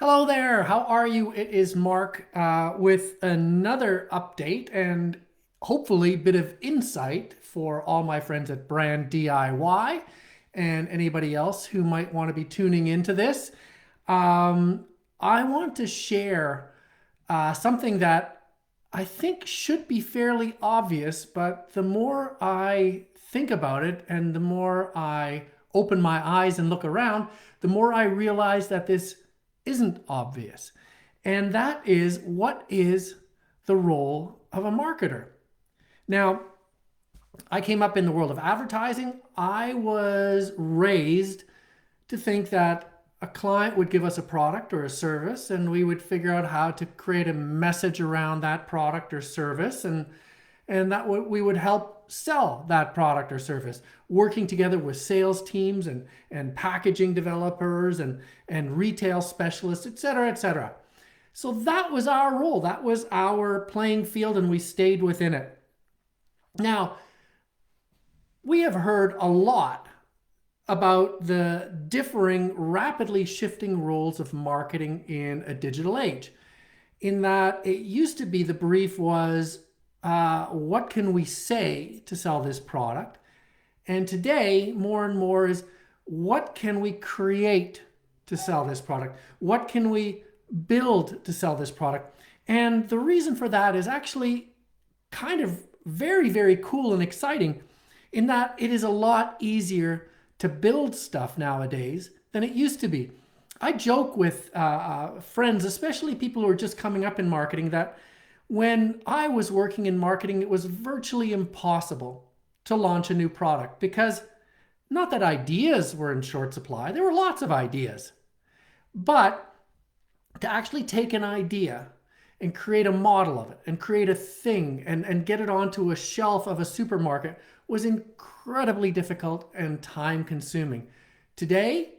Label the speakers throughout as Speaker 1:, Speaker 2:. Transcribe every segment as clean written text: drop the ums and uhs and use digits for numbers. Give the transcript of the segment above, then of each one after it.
Speaker 1: Hello there. How are you? It is Mark with another update and hopefully a bit of insight for all my friends at Brand DIY and anybody else who might want to be tuning into this. Um, I want to share something that I think should be fairly obvious, but the more I think about it and the more I open my eyes and look around, the more I realize that this isn't obvious. And that is, what is the role of a marketer? Now, I came up in the world of advertising. I was raised to think that a client would give us a product or a service, and we would figure out how to create a message around that product or service, and that we would help sell that product or service, working together with sales teams and packaging developers and retail specialists, et cetera, et cetera. So that was our role. That was our playing field, and we stayed within it. Now, we have heard a lot about the differing, rapidly shifting roles of marketing in a digital age. In that it used to be the brief was, what can we say to sell this product? And today, more and more is, what can we create to sell this product? What can we build to sell this product? And the reason for that is actually kind of very, very cool and exciting in that it is a lot easier to build stuff nowadays than it used to be. I joke with friends, especially people who are just coming up in marketing, that when I was working in marketing, it was virtually impossible to launch a new product because not that ideas were in short supply, there were lots of ideas. But to actually take an idea and create a model of it and create a thing and get it onto a shelf of a supermarket was incredibly difficult and time consuming. Today,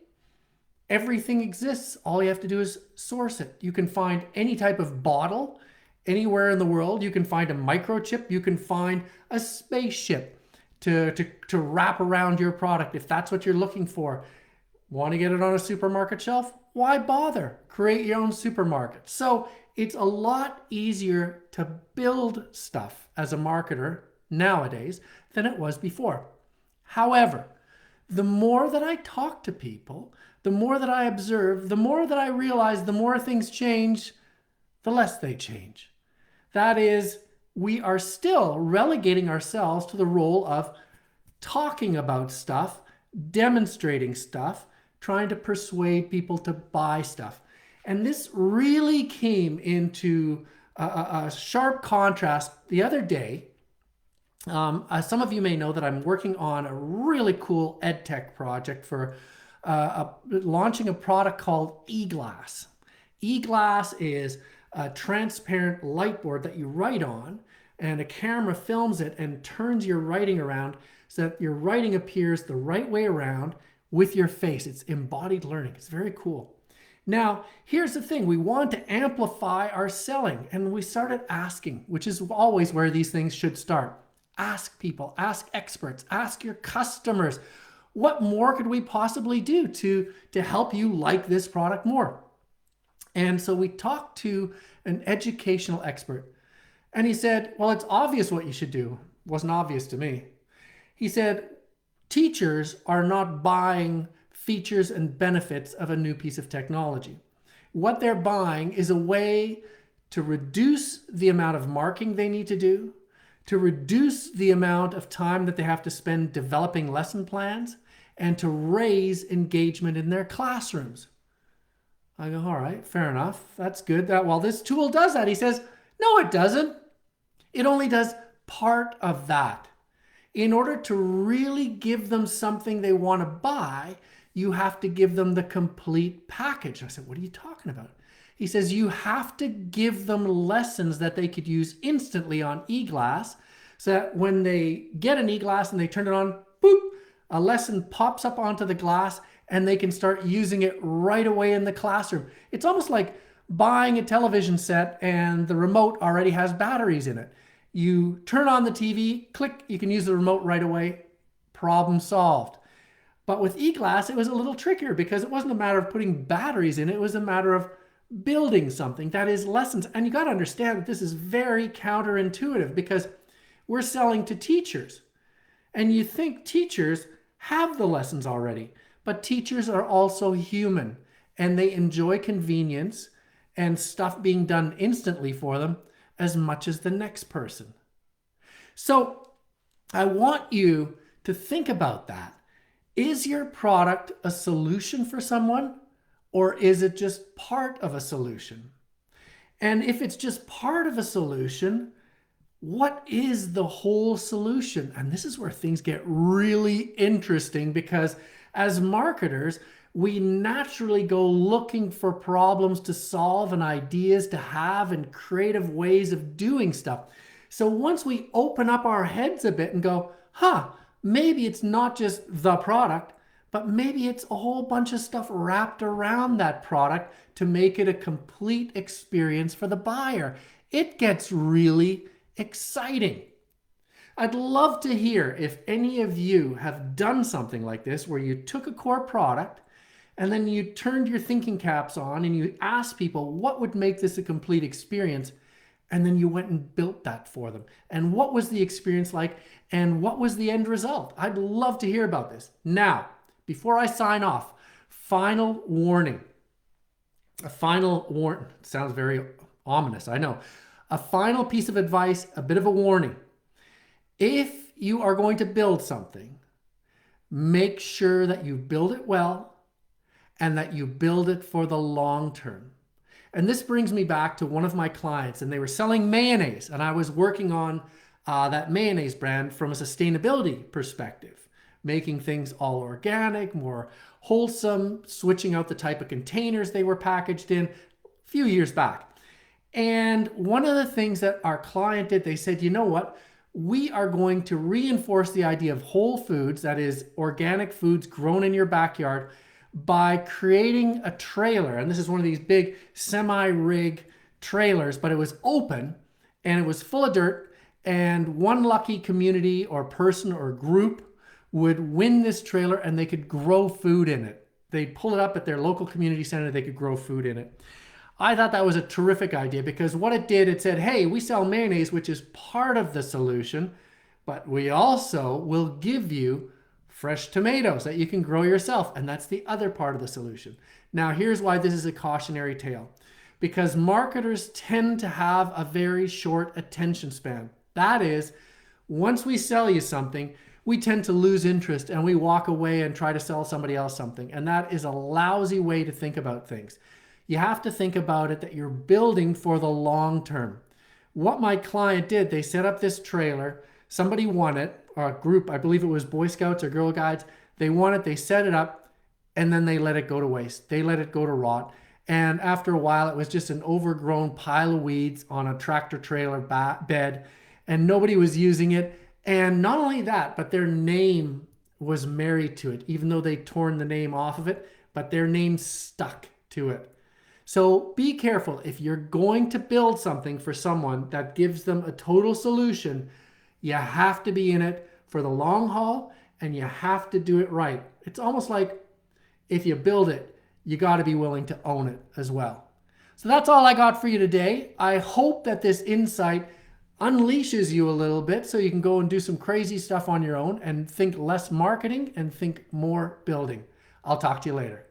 Speaker 1: everything exists. All you have to do is source it. You can find any type of bottle anywhere in the world. You can find a microchip. You can find a spaceship to wrap around your product if that's what you're looking for. Want to get it on a supermarket shelf? Why bother? Create your own supermarket. So it's a lot easier to build stuff as a marketer nowadays than it was before. However, the more that I talk to people, the more that I observe, the more that I realize the more things change, the less they change. That is, we are still relegating ourselves to the role of talking about stuff, demonstrating stuff, trying to persuade people to buy stuff. And this really came into a sharp contrast the other day. Some of you may know that I'm working on a really cool EdTech project for launching a product called Eglass. Eglass is a transparent light board that you write on, and a camera films it and turns your writing around so that your writing appears the right way around with your face. It's embodied learning. It's very cool. Now, here's the thing. We want to amplify our selling, and we started asking, which is always where these things should start. Ask people, ask experts, ask your customers, what more could we possibly do to help you like this product more? And so we talked to an educational expert, and he said, well, it's obvious what you should do. It wasn't obvious to me. He said, teachers are not buying features and benefits of a new piece of technology. What they're buying is a way to reduce the amount of marking they need to do, to reduce the amount of time that they have to spend developing lesson plans, and to raise engagement in their classrooms. I go, all right, fair enough. That's good. Well, this tool does that. He says, no, it doesn't. It only does part of that. In order to really give them something they want to buy, you have to give them the complete package. I said, what are you talking about? He says, you have to give them lessons that they could use instantly on eGlass, so that when they get an eGlass and they turn it on, boop, a lesson pops up onto the glass and they can start using it right away in the classroom. It's almost like buying a television set and the remote already has batteries in it. You turn on the TV, click, you can use the remote right away, problem solved. But with eGlass, it was a little trickier because it wasn't a matter of putting batteries in it. It was a matter of building something that is lessons. And you got to understand that this is very counterintuitive because we're selling to teachers. And you think teachers have the lessons already, but teachers are also human and they enjoy convenience and stuff being done instantly for them as much as the next person. So I want you to think about that. Is your product a solution for someone, or is it just part of a solution? And if it's just part of a solution, what is the whole solution? And this is where things get really interesting because as marketers, we naturally go looking for problems to solve and ideas to have and creative ways of doing stuff. So once we open up our heads a bit and go, maybe it's not just the product, but maybe it's a whole bunch of stuff wrapped around that product to make it a complete experience for the buyer. It gets really exciting. I'd love to hear if any of you have done something like this where you took a core product and then you turned your thinking caps on and you asked people what would make this a complete experience, and then you went and built that for them. And what was the experience like and what was the end result? I'd love to hear about this. Now, before I sign off, final warning. A final warning. Sounds very ominous, I know. A final piece of advice, a bit of a warning. If you are going to build something, make sure that you build it well and that you build it for the long term. And this brings me back to one of my clients, and they were selling mayonnaise, and I was working on that mayonnaise brand from a sustainability perspective, making things all organic, more wholesome, switching out the type of containers they were packaged in a few years back. And one of the things that our client did, they said, you know what? We are going to reinforce the idea of whole foods, that is organic foods grown in your backyard, by creating a trailer. And this is one of these big semi-rig trailers, but it was open and it was full of dirt, and one lucky community or person or group would win this trailer and they could grow food in it. They'd pull it up at their local community center, they could grow food in it. I thought that was a terrific idea because what it did, it said, hey, we sell mayonnaise, which is part of the solution, but we also will give you fresh tomatoes that you can grow yourself. And that's the other part of the solution. Now, here's why this is a cautionary tale. Because marketers tend to have a very short attention span. That is, once we sell you something, we tend to lose interest and we walk away and try to sell somebody else something. And that is a lousy way to think about things. You have to think about it that you're building for the long term. What my client did, they set up this trailer, somebody won it, or a group, I believe it was Boy Scouts or Girl Guides, they won it, they set it up, and then they let it go to waste. They let it go to rot. And after a while, it was just an overgrown pile of weeds on a tractor trailer bed, and nobody was using it. And not only that, but their name was married to it, even though they'd torn the name off of it, but their name stuck to it. So be careful. If you're going to build something for someone that gives them a total solution, you have to be in it for the long haul and you have to do it right. It's almost like if you build it, you got to be willing to own it as well. So that's all I got for you today. I hope that this insight unleashes you a little bit so you can go and do some crazy stuff on your own and think less marketing and think more building. I'll talk to you later.